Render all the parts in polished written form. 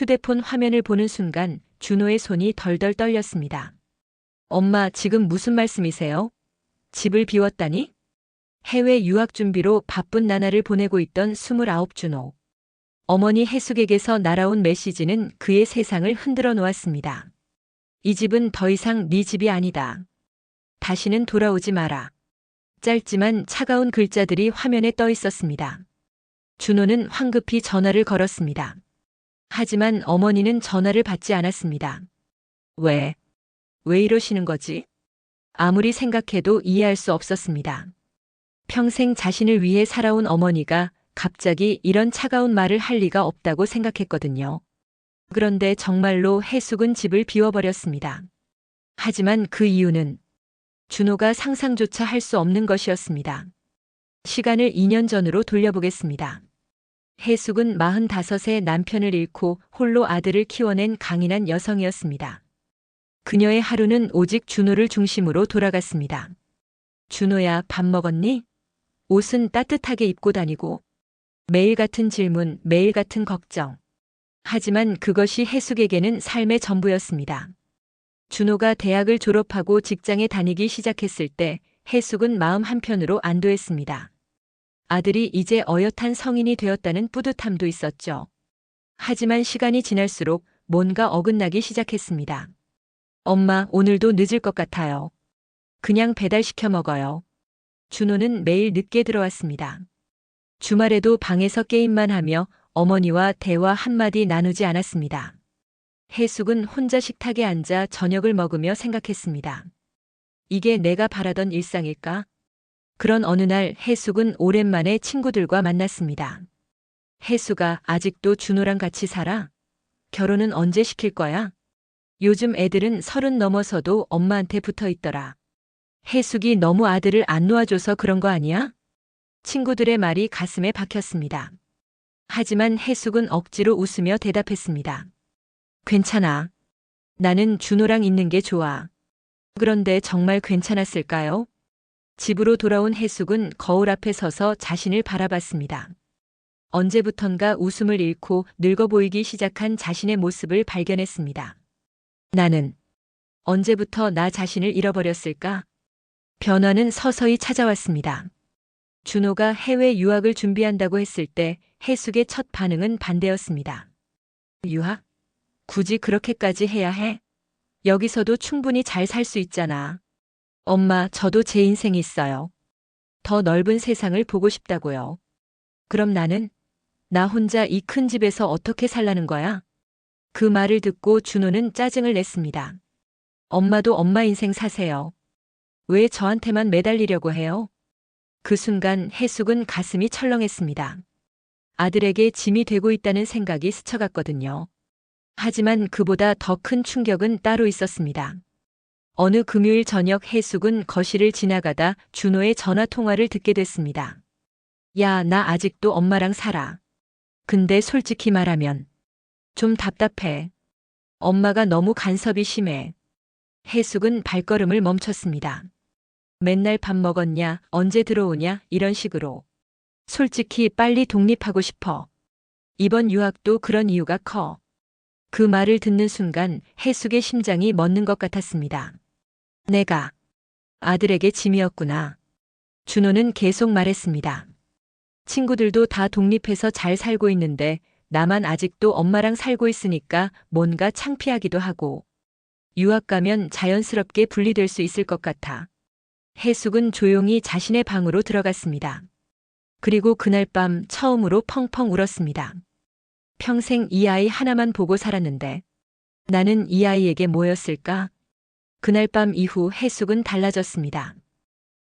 휴대폰 화면을 보는 순간 준호의 손이 덜덜 떨렸습니다. 엄마, 지금 무슨 말씀이세요? 집을 비웠다니? 해외 유학 준비로 바쁜 나날을 보내고 있던 29 준호. 어머니 해숙에게서 날아온 메시지는 그의 세상을 흔들어 놓았습니다. 이 집은 더 이상 네 집이 아니다. 다시는 돌아오지 마라. 짧지만 차가운 글자들이 화면에 떠 있었습니다. 준호는 황급히 전화를 걸었습니다. 하지만 어머니는 전화를 받지 않았습니다. 왜 이러시는 거지? 아무리 생각해도 이해할 수 없었습니다. 평생 자신을 위해 살아온 어머니가 갑자기 이런 차가운 말을 할 리가 없다고 생각했거든요. 그런데 정말로 해숙은 집을 비워버렸습니다. 하지만 그 이유는 준호가 상상조차 할 수 없는 것이었습니다. 시간을 2년 전으로 돌려보겠습니다. 해숙은 45세 남편을 잃고 홀로 아들을 키워낸 강인한 여성이었습니다. 그녀의 하루는 오직 준호를 중심으로 돌아갔습니다. 준호야, 밥 먹었니? 옷은 따뜻하게 입고 다니고. 매일 같은 질문, 매일 같은 걱정. 하지만 그것이 해숙에게는 삶의 전부였습니다. 준호가 대학을 졸업하고 직장에 다니기 시작했을 때 해숙은 마음 한편으로 안도했습니다. 아들이 이제 어엿한 성인이 되었다는 뿌듯함도 있었죠. 하지만 시간이 지날수록 뭔가 어긋나기 시작했습니다. 엄마, 오늘도 늦을 것 같아요. 그냥 배달시켜 먹어요. 준호는 매일 늦게 들어왔습니다. 주말에도 방에서 게임만 하며 어머니와 대화 한마디 나누지 않았습니다. 해숙은 혼자 식탁에 앉아 저녁을 먹으며 생각했습니다. 이게 내가 바라던 일상일까? 그런 어느 날 해숙은 오랜만에 친구들과 만났습니다. 해숙아, 아직도 준호랑 같이 살아? 결혼은 언제 시킬 거야? 요즘 애들은 30 넘어서도 엄마한테 붙어 있더라. 해숙이 너무 아들을 안 놓아줘서 그런 거 아니야? 친구들의 말이 가슴에 박혔습니다. 하지만 해숙은 억지로 웃으며 대답했습니다. 괜찮아. 나는 준호랑 있는 게 좋아. 그런데 정말 괜찮았을까요? 집으로 돌아온 해숙은 거울 앞에 서서 자신을 바라봤습니다. 언제부턴가 웃음을 잃고 늙어 보이기 시작한 자신의 모습을 발견했습니다. 나는 언제부터 나 자신을 잃어버렸을까? 변화는 서서히 찾아왔습니다. 준호가 해외 유학을 준비한다고 했을 때 해숙의 첫 반응은 반대였습니다. 유학? 굳이 그렇게까지 해야 해? 여기서도 충분히 잘 살 수 있잖아. 엄마, 저도 제 인생이 있어요. 더 넓은 세상을 보고 싶다고요. 그럼 나 혼자 이 큰 집에서 어떻게 살라는 거야? 그 말을 듣고 준호는 짜증을 냈습니다. 엄마도 엄마 인생 사세요. 왜 저한테만 매달리려고 해요? 그 순간 해숙은 가슴이 철렁했습니다. 아들에게 짐이 되고 있다는 생각이 스쳐갔거든요. 하지만 그보다 더 큰 충격은 따로 있었습니다. 어느 금요일 저녁 해숙은 거실을 지나가다 준호의 전화 통화를 듣게 됐습니다. 야, 나 아직도 엄마랑 살아. 근데 솔직히 말하면 좀 답답해. 엄마가 너무 간섭이 심해. 해숙은 발걸음을 멈췄습니다. 맨날 밥 먹었냐, 언제 들어오냐, 이런 식으로. 솔직히 빨리 독립하고 싶어. 이번 유학도 그런 이유가 커. 그 말을 듣는 순간 해숙의 심장이 멎는 것 같았습니다. 내가 아들에게 짐이었구나. 준호는 계속 말했습니다. 친구들도 다 독립해서 잘 살고 있는데 나만 아직도 엄마랑 살고 있으니까 뭔가 창피하기도 하고. 유학 가면 자연스럽게 분리될 수 있을 것 같아. 해숙은 조용히 자신의 방으로 들어갔습니다. 그리고 그날 밤 처음으로 펑펑 울었습니다. 평생 이 아이 하나만 보고 살았는데 나는 이 아이에게 뭐였을까? 그날 밤 이후 해숙은 달라졌습니다.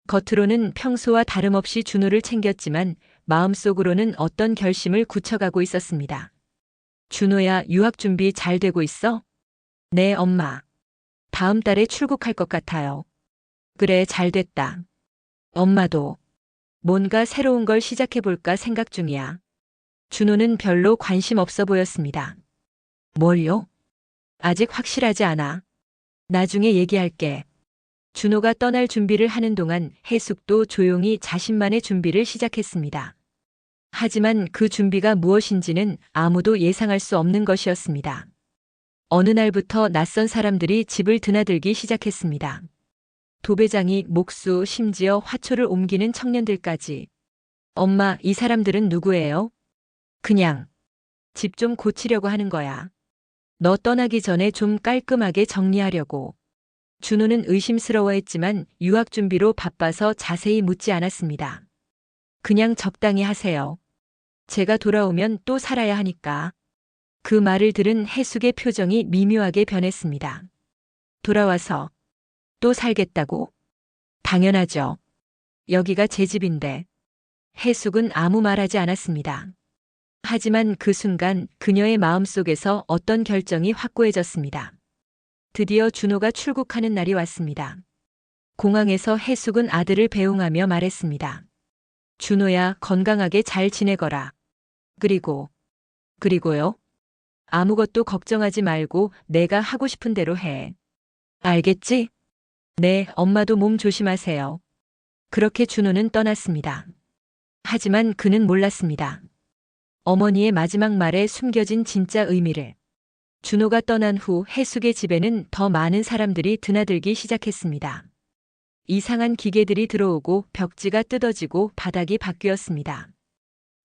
겉으로는 평소와 다름없이 준호를 챙겼지만 마음속으로는 어떤 결심을 굳혀가고 있었습니다. 준호야, 유학 준비 잘 되고 있어? 네, 엄마. 다음 달에 출국할 것 같아요. 그래, 잘 됐다. 엄마도 뭔가 새로운 걸 시작해볼까 생각 중이야. 준호는 별로 관심 없어 보였습니다. 뭘요? 아직 확실하지 않아. 나중에 얘기할게. 준호가 떠날 준비를 하는 동안 해숙도 조용히 자신만의 준비를 시작했습니다. 하지만 그 준비가 무엇인지는 아무도 예상할 수 없는 것이었습니다. 어느 날부터 낯선 사람들이 집을 드나들기 시작했습니다. 도배장이 목수, 심지어 화초를 옮기는 청년들까지. 엄마, 이 사람들은 누구예요? 그냥 집 좀 고치려고 하는 거야. 너 떠나기 전에 좀 깔끔하게 정리하려고. 준호는 의심스러워했지만 유학 준비로 바빠서 자세히 묻지 않았습니다. 그냥 적당히 하세요. 제가 돌아오면 또 살아야 하니까. 그 말을 들은 해숙의 표정이 미묘하게 변했습니다. 돌아와서 또 살겠다고? 당연하죠. 여기가 제 집인데. 해숙은 아무 말하지 않았습니다. 하지만 그 순간 그녀의 마음속에서 어떤 결정이 확고해졌습니다. 드디어 준호가 출국하는 날이 왔습니다. 공항에서 해숙은 아들을 배웅하며 말했습니다. 준호야, 건강하게 잘 지내거라. 그리고요? 아무것도 걱정하지 말고 내가 하고 싶은 대로 해. 알겠지? 네, 엄마도 몸 조심하세요. 그렇게 준호는 떠났습니다. 하지만 그는 몰랐습니다. 어머니의 마지막 말에 숨겨진 진짜 의미를. 준호가 떠난 후 해숙의 집에는 더 많은 사람들이 드나들기 시작했습니다. 이상한 기계들이 들어오고 벽지가 뜯어지고 바닥이 바뀌었습니다.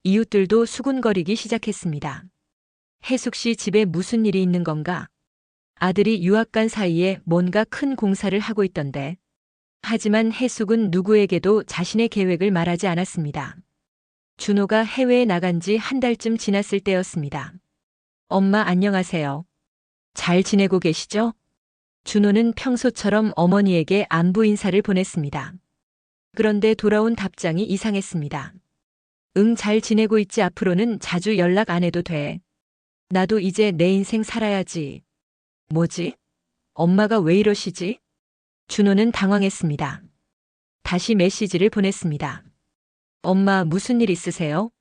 이웃들도 수군거리기 시작했습니다. 해숙 씨 집에 무슨 일이 있는 건가? 아들이 유학 간 사이에 뭔가 큰 공사를 하고 있던데. 하지만 해숙은 누구에게도 자신의 계획을 말하지 않았습니다. 준호가 해외에 나간 지 한 달쯤 지났을 때였습니다. 엄마 안녕하세요. 잘 지내고 계시죠? 준호는 평소처럼 어머니에게 안부 인사를 보냈습니다. 그런데 돌아온 답장이 이상했습니다. 응, 잘 지내고 있지. 앞으로는 자주 연락 안 해도 돼. 나도 이제 내 인생 살아야지. 뭐지? 엄마가 왜 이러시지? 준호는 당황했습니다. 다시 메시지를 보냈습니다. 엄마, 무슨 일 있으세요?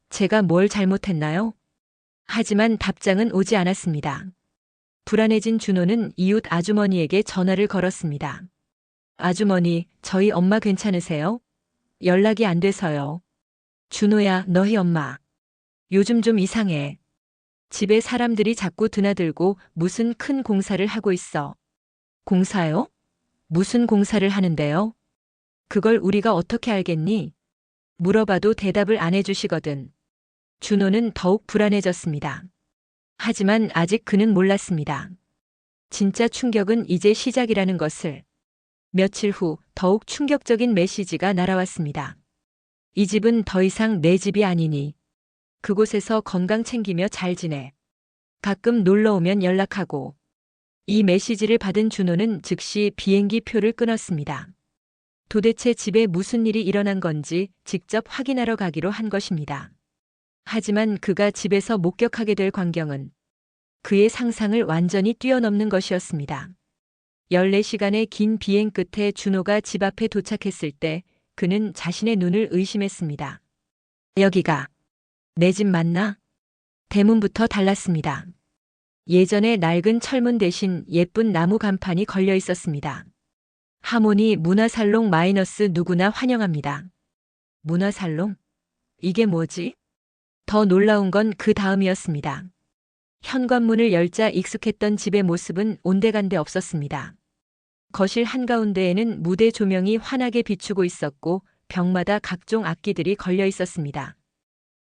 제가 뭘 잘못했나요? 하지만 답장은 오지 않았습니다. 불안해진 준호는 이웃 아주머니에게 전화를 걸었습니다. 아주머니, 저희 엄마 괜찮으세요? 연락이 안 돼서요. 준호야, 너희 엄마. 요즘 좀 이상해. 집에 사람들이 자꾸 드나들고 무슨 큰 공사를 하고 있어. 공사요? 무슨 공사를 하는데요? 그걸 우리가 어떻게 알겠니? 물어봐도 대답을 안 해주시거든. 준호는 더욱 불안해졌습니다. 하지만 아직 그는 몰랐습니다. 진짜 충격은 이제 시작이라는 것을. 며칠 후 더욱 충격적인 메시지가 날아왔습니다. 이 집은 더 이상 내 집이 아니니. 그곳에서 건강 챙기며 잘 지내. 가끔 놀러 오면 연락하고. 이 메시지를 받은 준호는 즉시 비행기 표를 끊었습니다. 도대체 집에 무슨 일이 일어난 건지 직접 확인하러 가기로 한 것입니다. 하지만 그가 집에서 목격하게 될 광경은 그의 상상을 완전히 뛰어넘는 것이었습니다. 14시간의 긴 비행 끝에 준호가 집 앞에 도착했을 때 그는 자신의 눈을 의심했습니다. 여기가 내 집 맞나? 대문부터 달랐습니다. 예전의 낡은 철문 대신 예쁜 나무 간판이 걸려 있었습니다. 하모니 문화살롱 마이너스 누구나 환영합니다. 문화살롱? 이게 뭐지? 더 놀라운 건 그 다음이었습니다. 현관문을 열자 익숙했던 집의 모습은 온데간데 없었습니다. 거실 한가운데에는 무대 조명이 환하게 비추고 있었고 벽마다 각종 악기들이 걸려 있었습니다.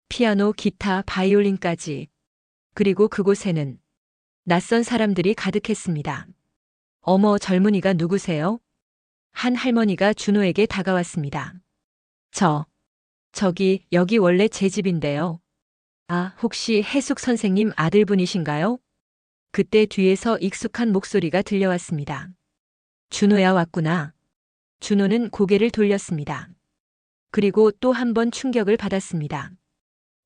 피아노, 기타, 바이올린까지. 그리고 그곳에는 낯선 사람들이 가득했습니다. 어머, 젊은이가 누구세요? 한 할머니가 준호에게 다가왔습니다. 여기 원래 제 집인데요. 아, 혹시 해숙 선생님 아들분이신가요? 그때 뒤에서 익숙한 목소리가 들려왔습니다. 준호야, 왔구나. 준호는 고개를 돌렸습니다. 그리고 또 한 번 충격을 받았습니다.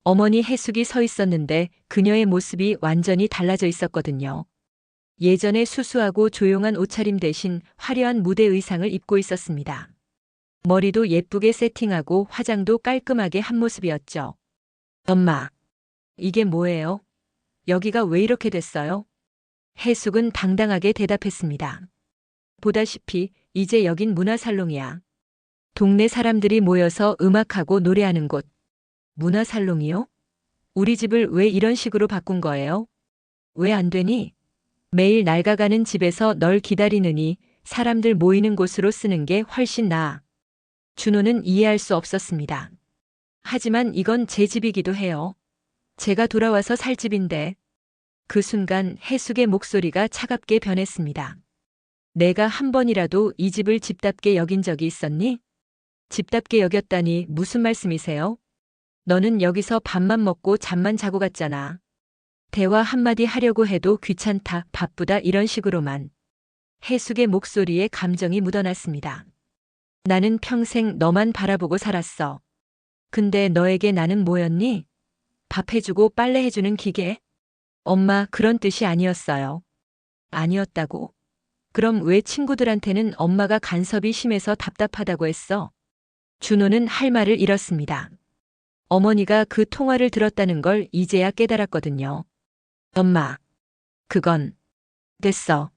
어머니 해숙이 서 있었는데 그녀의 모습이 완전히 달라져 있었거든요. 예전에 수수하고 조용한 옷차림 대신 화려한 무대 의상을 입고 있었습니다. 머리도 예쁘게 세팅하고 화장도 깔끔하게 한 모습이었죠. 엄마, 이게 뭐예요? 여기가 왜 이렇게 됐어요? 해숙은 당당하게 대답했습니다. 보다시피 이제 여긴 문화살롱이야. 동네 사람들이 모여서 음악하고 노래하는 곳. 문화살롱이요? 우리 집을 왜 이런 식으로 바꾼 거예요? 왜 안 되니? 매일 낡아가는 집에서 널 기다리느니 사람들 모이는 곳으로 쓰는 게 훨씬 나아. 준호는 이해할 수 없었습니다. 하지만 이건 제 집이기도 해요. 제가 돌아와서 살 집인데. 그 순간 해숙의 목소리가 차갑게 변했습니다. 내가 한 번이라도 이 집을 집답게 여긴 적이 있었니? 집답게 여겼다니 무슨 말씀이세요? 너는 여기서 밥만 먹고 잠만 자고 갔잖아. 대화 한마디 하려고 해도 귀찮다, 바쁘다 이런 식으로만. 해숙의 목소리에 감정이 묻어났습니다. 나는 평생 너만 바라보고 살았어. 근데 너에게 나는 뭐였니? 밥 해주고 빨래 해주는 기계? 엄마, 그런 뜻이 아니었어요. 아니었다고? 그럼 왜 친구들한테는 엄마가 간섭이 심해서 답답하다고 했어? 준호는 할 말을 잃었습니다. 어머니가 그 통화를 들었다는 걸 이제야 깨달았거든요. 엄마, 그건 됐어.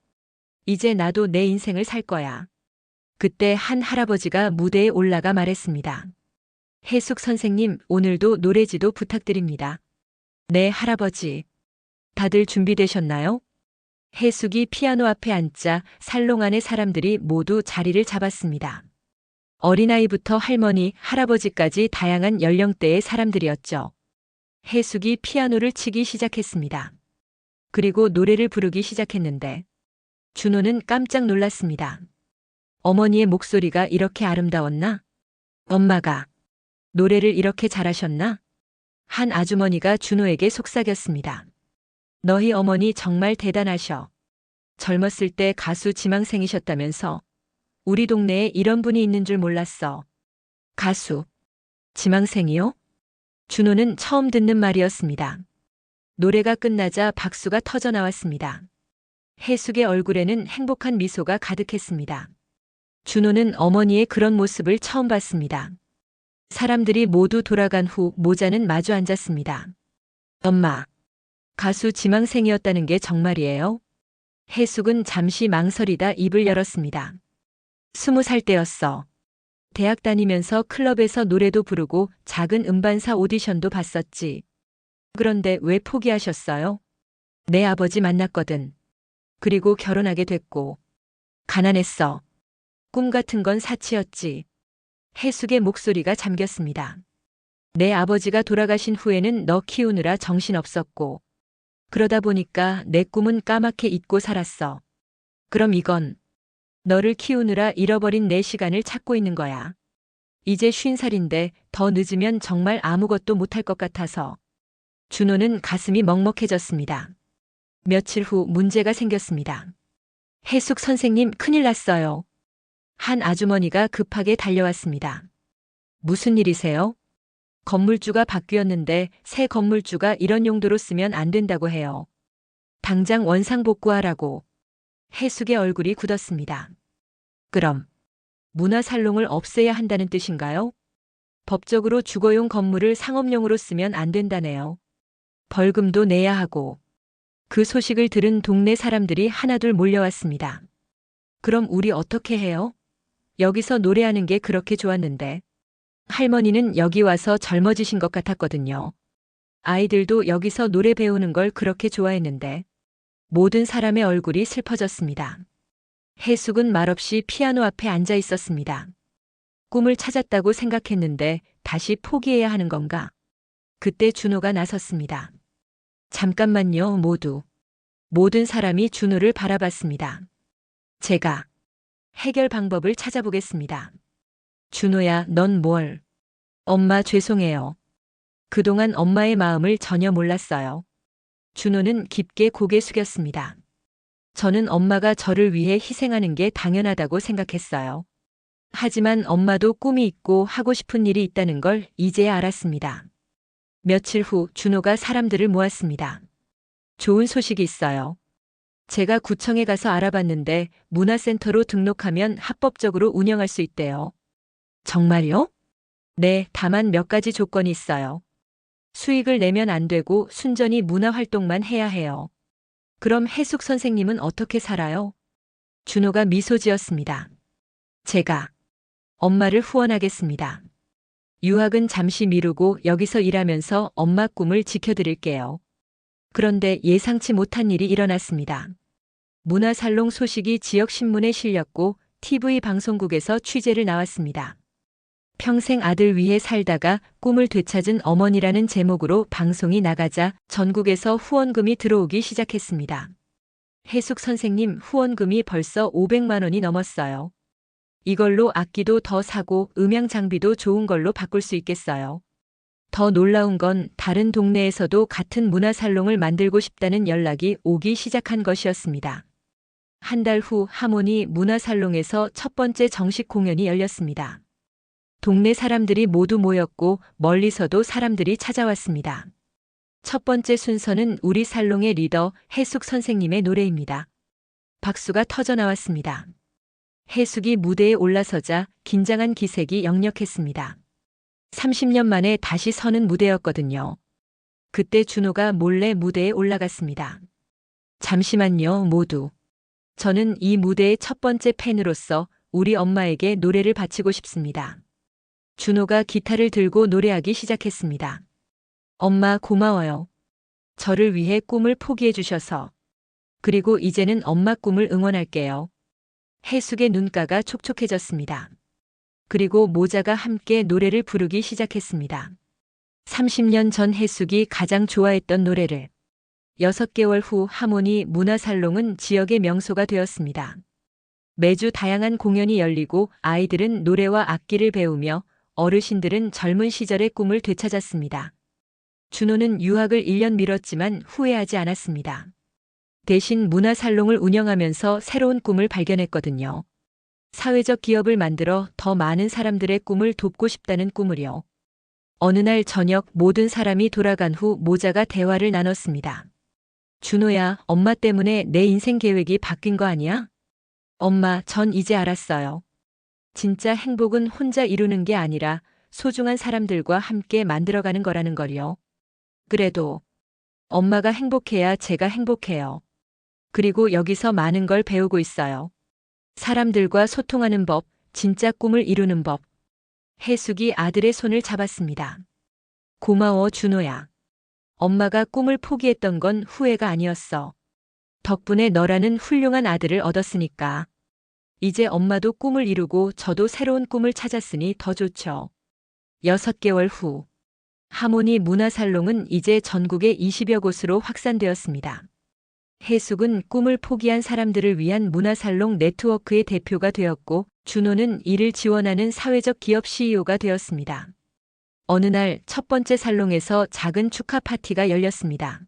이제 나도 내 인생을 살 거야. 그때 한 할아버지가 무대에 올라가 말했습니다. 해숙 선생님, 오늘도 노래지도 부탁드립니다. 네, 할아버지. 다들 준비되셨나요? 해숙이 피아노 앞에 앉자 살롱 안의 사람들이 모두 자리를 잡았습니다. 어린아이부터 할머니, 할아버지까지 다양한 연령대의 사람들이었죠. 해숙이 피아노를 치기 시작했습니다. 그리고 노래를 부르기 시작했는데 준호는 깜짝 놀랐습니다. 어머니의 목소리가 이렇게 아름다웠나? 엄마가 노래를 이렇게 잘하셨나? 한 아주머니가 준호에게 속삭였습니다. 너희 어머니 정말 대단하셔. 젊었을 때 가수 지망생이셨다면서. 우리 동네에 이런 분이 있는 줄 몰랐어. 가수. 지망생이요? 준호는 처음 듣는 말이었습니다. 노래가 끝나자 박수가 터져 나왔습니다. 해숙의 얼굴에는 행복한 미소가 가득했습니다. 준호는 어머니의 그런 모습을 처음 봤습니다. 사람들이 모두 돌아간 후 모자는 마주 앉았습니다. 엄마, 가수 지망생이었다는 게 정말이에요? 해숙은 잠시 망설이다 입을 열었습니다. 20살 때였어. 대학 다니면서 클럽에서 노래도 부르고 작은 음반사 오디션도 봤었지. 그런데 왜 포기하셨어요? 내 아버지 만났거든. 그리고 결혼하게 됐고. 가난했어. 꿈 같은 건 사치였지. 해숙의 목소리가 잠겼습니다. 내 아버지가 돌아가신 후에는 너 키우느라 정신없었고. 그러다 보니까 내 꿈은 까맣게 잊고 살았어. 그럼 이건 너를 키우느라 잃어버린 내 시간을 찾고 있는 거야. 이제 50살인데 더 늦으면 정말 아무것도 못할 것 같아서. 준호는 가슴이 먹먹해졌습니다. 며칠 후 문제가 생겼습니다. 해숙 선생님, 큰일 났어요. 한 아주머니가 급하게 달려왔습니다. 무슨 일이세요? 건물주가 바뀌었는데 새 건물주가 이런 용도로 쓰면 안 된다고 해요. 당장 원상복구하라고. 해숙의 얼굴이 굳었습니다. 그럼 문화살롱을 없애야 한다는 뜻인가요? 법적으로 주거용 건물을 상업용으로 쓰면 안 된다네요. 벌금도 내야 하고. 그 소식을 들은 동네 사람들이 하나둘 몰려왔습니다. 그럼 우리 어떻게 해요? 여기서 노래하는 게 그렇게 좋았는데. 할머니는 여기 와서 젊어지신 것 같았거든요. 아이들도 여기서 노래 배우는 걸 그렇게 좋아했는데. 모든 사람의 얼굴이 슬퍼졌습니다. 해숙은 말없이 피아노 앞에 앉아 있었습니다. 꿈을 찾았다고 생각했는데 다시 포기해야 하는 건가? 그때 준호가 나섰습니다. 잠깐만요, 모두. 모든 사람이 준호를 바라봤습니다. 제가 해결 방법을 찾아보겠습니다. 준호야, 넌 뭘? 엄마, 죄송해요. 그동안 엄마의 마음을 전혀 몰랐어요. 준호는 깊게 고개 숙였습니다. 저는 엄마가 저를 위해 희생하는 게 당연하다고 생각했어요. 하지만 엄마도 꿈이 있고 하고 싶은 일이 있다는 걸 이제야 알았습니다. 며칠 후 준호가 사람들을 모았습니다. 좋은 소식이 있어요. 제가 구청에 가서 알아봤는데 문화센터로 등록하면 합법적으로 운영할 수 있대요. 정말요? 네, 다만 몇 가지 조건이 있어요. 수익을 내면 안 되고 순전히 문화활동만 해야 해요. 그럼 해숙 선생님은 어떻게 살아요? 준호가 미소 지었습니다. 제가 엄마를 후원하겠습니다. 유학은 잠시 미루고 여기서 일하면서 엄마 꿈을 지켜드릴게요. 그런데 예상치 못한 일이 일어났습니다. 문화살롱 소식이 지역신문에 실렸고 TV 방송국에서 취재를 나왔습니다. 평생 아들 위해 살다가 꿈을 되찾은 어머니라는 제목으로 방송이 나가자 전국에서 후원금이 들어오기 시작했습니다. 해숙 선생님 후원금이 벌써 500만 원이 넘었어요. 이걸로 악기도 더 사고 음향 장비도 좋은 걸로 바꿀 수 있겠어요. 더 놀라운 건 다른 동네에서도 같은 문화살롱을 만들고 싶다는 연락이 오기 시작한 것이었습니다. 한 달 후 하모니 문화살롱에서 첫 번째 정식 공연이 열렸습니다. 동네 사람들이 모두 모였고 멀리서도 사람들이 찾아왔습니다. 첫 번째 순서는 우리 살롱의 리더 해숙 선생님의 노래입니다. 박수가 터져 나왔습니다. 해숙이 무대에 올라서자 긴장한 기색이 역력했습니다. 30년 만에 다시 서는 무대였거든요. 그때 준호가 몰래 무대에 올라갔습니다. 잠시만요, 모두. 저는 이 무대의 첫 번째 팬으로서 우리 엄마에게 노래를 바치고 싶습니다. 준호가 기타를 들고 노래하기 시작했습니다. 엄마 고마워요. 저를 위해 꿈을 포기해 주셔서. 그리고 이제는 엄마 꿈을 응원할게요. 해숙의 눈가가 촉촉해졌습니다. 그리고 모자가 함께 노래를 부르기 시작했습니다. 30년 전 해숙이 가장 좋아했던 노래를. 6개월 후 하모니 문화살롱은 지역의 명소가 되었습니다. 매주 다양한 공연이 열리고 아이들은 노래와 악기를 배우며 어르신들은 젊은 시절의 꿈을 되찾았습니다. 준호는 유학을 1년 미뤘지만 후회하지 않았습니다. 대신 문화살롱을 운영하면서 새로운 꿈을 발견했거든요. 사회적 기업을 만들어 더 많은 사람들의 꿈을 돕고 싶다는 꿈을요. 어느 날 저녁 모든 사람이 돌아간 후 모자가 대화를 나눴습니다. 준호야, 엄마 때문에 내 인생 계획이 바뀐 거 아니야? 엄마, 전 이제 알았어요. 진짜 행복은 혼자 이루는 게 아니라 소중한 사람들과 함께 만들어가는 거라는 걸요. 그래도 엄마가 행복해야 제가 행복해요. 그리고 여기서 많은 걸 배우고 있어요. 사람들과 소통하는 법, 진짜 꿈을 이루는 법. 해숙이 아들의 손을 잡았습니다. 고마워, 준호야. 엄마가 꿈을 포기했던 건 후회가 아니었어. 덕분에 너라는 훌륭한 아들을 얻었으니까. 이제 엄마도 꿈을 이루고 저도 새로운 꿈을 찾았으니 더 좋죠. 6개월 후. 하모니 문화살롱은 이제 전국의 20여 곳으로 확산되었습니다. 해숙은 꿈을 포기한 사람들을 위한 문화살롱 네트워크의 대표가 되었고 준호는 이를 지원하는 사회적 기업 CEO가 되었습니다. 어느 날 첫 번째 살롱에서 작은 축하 파티가 열렸습니다.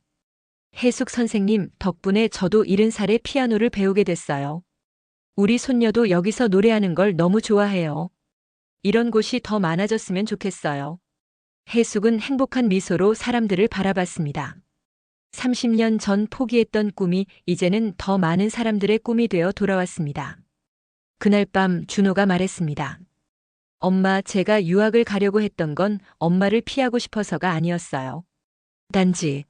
해숙 선생님 덕분에 저도 70살에 피아노를 배우게 됐어요. 우리 손녀도 여기서 노래하는 걸 너무 좋아해요. 이런 곳이 더 많아졌으면 좋겠어요. 해숙은 행복한 미소로 사람들을 바라봤습니다. 30년 전 포기했던 꿈이 이제는 더 많은 사람들의 꿈이 되어 돌아왔습니다. 그날 밤 준호가 말했습니다. 엄마, 제가 유학을 가려고 했던 건 엄마를 피하고 싶어서가 아니었어요. 단지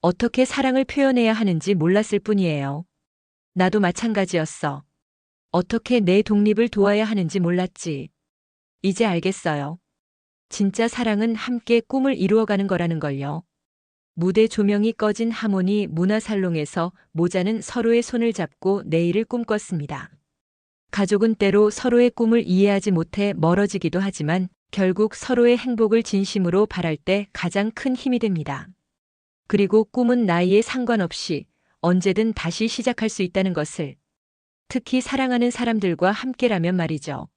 어떻게 사랑을 표현해야 하는지 몰랐을 뿐이에요. 나도 마찬가지였어. 어떻게 내 독립을 도와야 하는지 몰랐지. 이제 알겠어요. 진짜 사랑은 함께 꿈을 이루어가는 거라는 걸요. 무대 조명이 꺼진 하모니 문화살롱에서 모자는 서로의 손을 잡고 내일을 꿈꿨습니다. 가족은 때로 서로의 꿈을 이해하지 못해 멀어지기도 하지만 결국 서로의 행복을 진심으로 바랄 때 가장 큰 힘이 됩니다. 그리고 꿈은 나이에 상관없이 언제든 다시 시작할 수 있다는 것을. 특히 사랑하는 사람들과 함께라면 말이죠.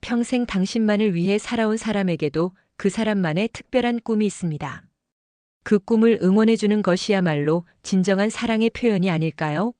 평생 당신만을 위해 살아온 사람에게도 그 사람만의 특별한 꿈이 있습니다. 그 꿈을 응원해주는 것이야말로 진정한 사랑의 표현이 아닐까요?